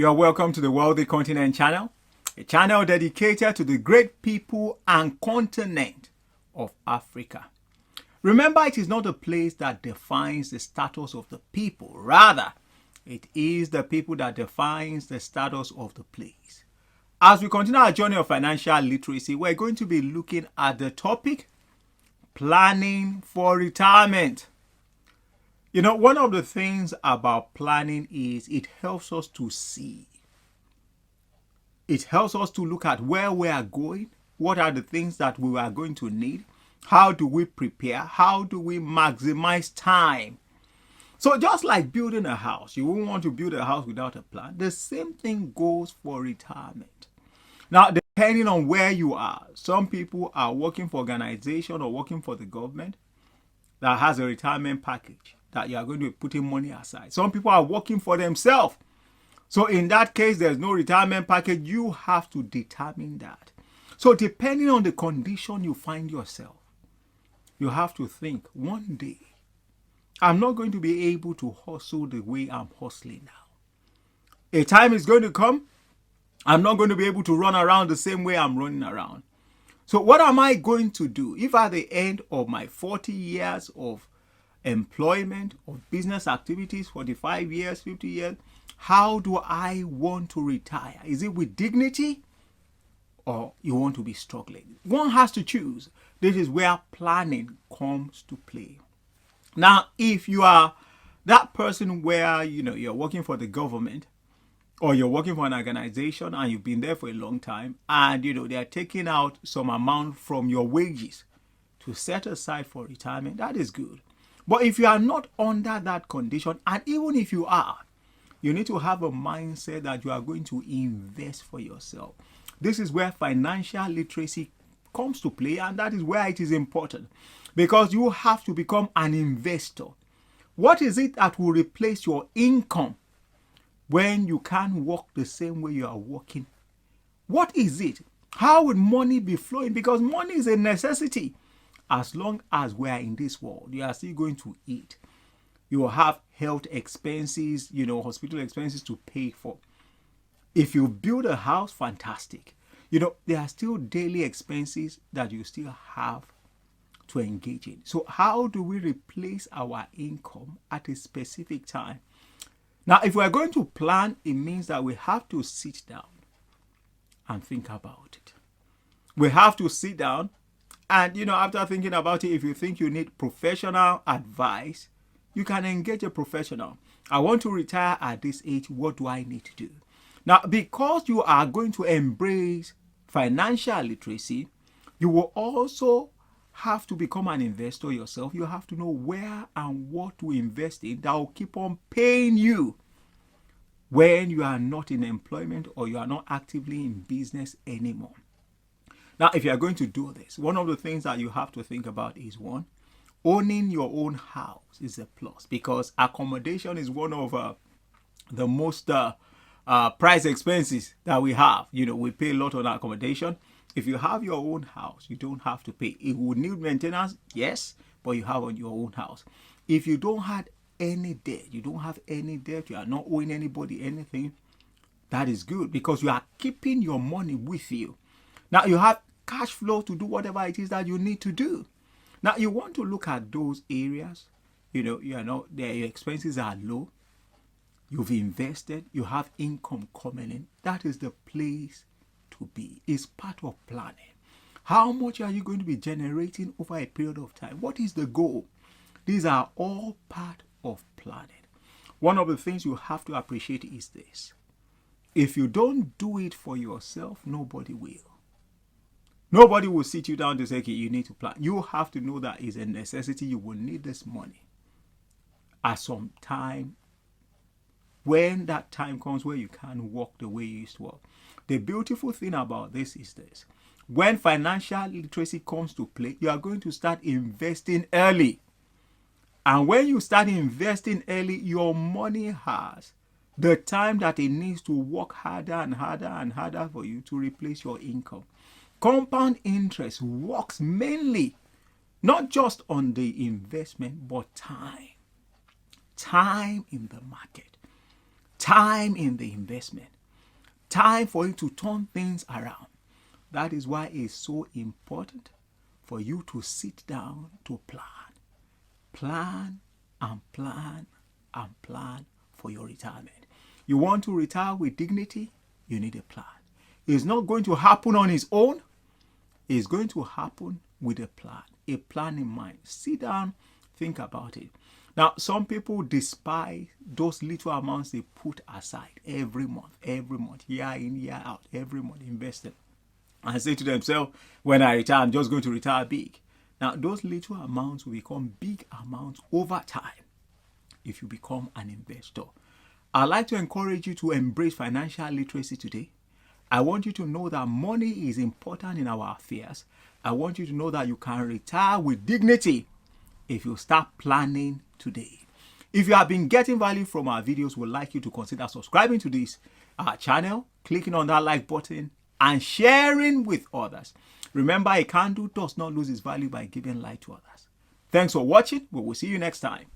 You are welcome to the Wealthy Continent channel, a channel dedicated to the great people and continent of Africa. Remember, it is not a place that defines the status of the people. Rather, it is the people that defines the status of the place. As we continue our journey of financial literacy, we're going to be looking at the topic, planning for retirement. You know, one of the things about planning is it helps us to see. It helps us to look at where we are going, what are the things that we are going to need, how do we prepare, how do we maximize time. So just like building a house, you won't want to build a house without a plan. The same thing goes for retirement. Now, depending on where you are, some people are working for organization or working for the government that has a retirement package that you are going to be putting money aside. Some people are working for themselves. So in that case, there's no retirement package. You have to determine that. So depending on the condition you find yourself, you have to think, one day, I'm not going to be able to hustle the way I'm hustling now. A time is going to come, I'm not going to be able to run around the same way I'm running around. So what am I going to do if at the end of my 40 years of employment, of business activities, 45 years, 50 years, how do I want to retire? Is it with dignity or you want to be struggling? One has to choose. This is where planning comes to play. Now, if you are that person where, you're working for the government or you're working for an organization and you've been there for a long time and, they're taking out some amount from your wages to set aside for retirement, that is good. But if you are not under that condition, and even if you are, you need to have a mindset that you are going to invest for yourself. This is where financial literacy comes to play, and that is where it is important because you have to become an investor. What is it that will replace your income when you can't work the same way you are working? What is it? How would money be flowing? Because money is a necessity. As long as we are in this world, you are still going to eat. You will have health expenses, hospital expenses to pay for. If you build a house, fantastic. There are still daily expenses that you still have to engage in. So how do we replace our income at a specific time? Now, if we are going to plan, it means that we have to sit down and think about it. We have to sit down and, after thinking about it, if you think you need professional advice, you can engage a professional. I want to retire at this age. What do I need to do? Now, because you are going to embrace financial literacy, you will also have to become an investor yourself. You have to know where and what to invest in that will keep on paying you when you are not in employment or you are not actively in business anymore. Now, if you are going to do this, one of the things that you have to think about is one, owning your own house is a plus because accommodation is one of the most price expenses that we have. We pay a lot on accommodation. If you have your own house, you don't have to pay. It will need maintenance, yes, but you have on your own house. If you don't have any debt, you are not owing anybody anything, that is good because you are keeping your money with you. Now, you have cash flow to do whatever it is that you need to do. Now, you want to look at those areas, your expenses are low, you've invested, you have income coming in. That is the place to be. It's part of planning. How much are you going to be generating over a period of time? What is the goal? These are all part of planning. One of the things you have to appreciate is this. If you don't do it for yourself, nobody will. Nobody will sit you down to say, okay, you need to plan. You have to know that it's a necessity. You will need this money at some time. When that time comes where you can't work the way you used to work. The beautiful thing about this is this. When financial literacy comes to play, you are going to start investing early. And when you start investing early, your money has the time that it needs to work harder and harder and harder for you to replace your income. Compound interest works mainly not just on the investment, but time. Time in the market. time in the investment, time for you to turn things around. That is why it's so important for you to sit down to plan. Plan and plan and plan for your retirement. You want to retire with dignity? You need a plan. It's not going to happen on its own. It's going to happen with a plan in mind. Sit down, think about it. Now, some people despise those little amounts they put aside every month, year in, year out, every month invested. And say to themselves, when I retire, I'm just going to retire big. Now, those little amounts will become big amounts over time if you become an investor. I'd like to encourage you to embrace financial literacy today. I want you to know that money is important in our affairs. I want you to know that you can retire with dignity if you start planning today. If you have been getting value from our videos, we'd like you to consider subscribing to this channel, clicking on that like button, and sharing with others. Remember, a candle does not lose its value by giving light to others. Thanks for watching. We will see you next time.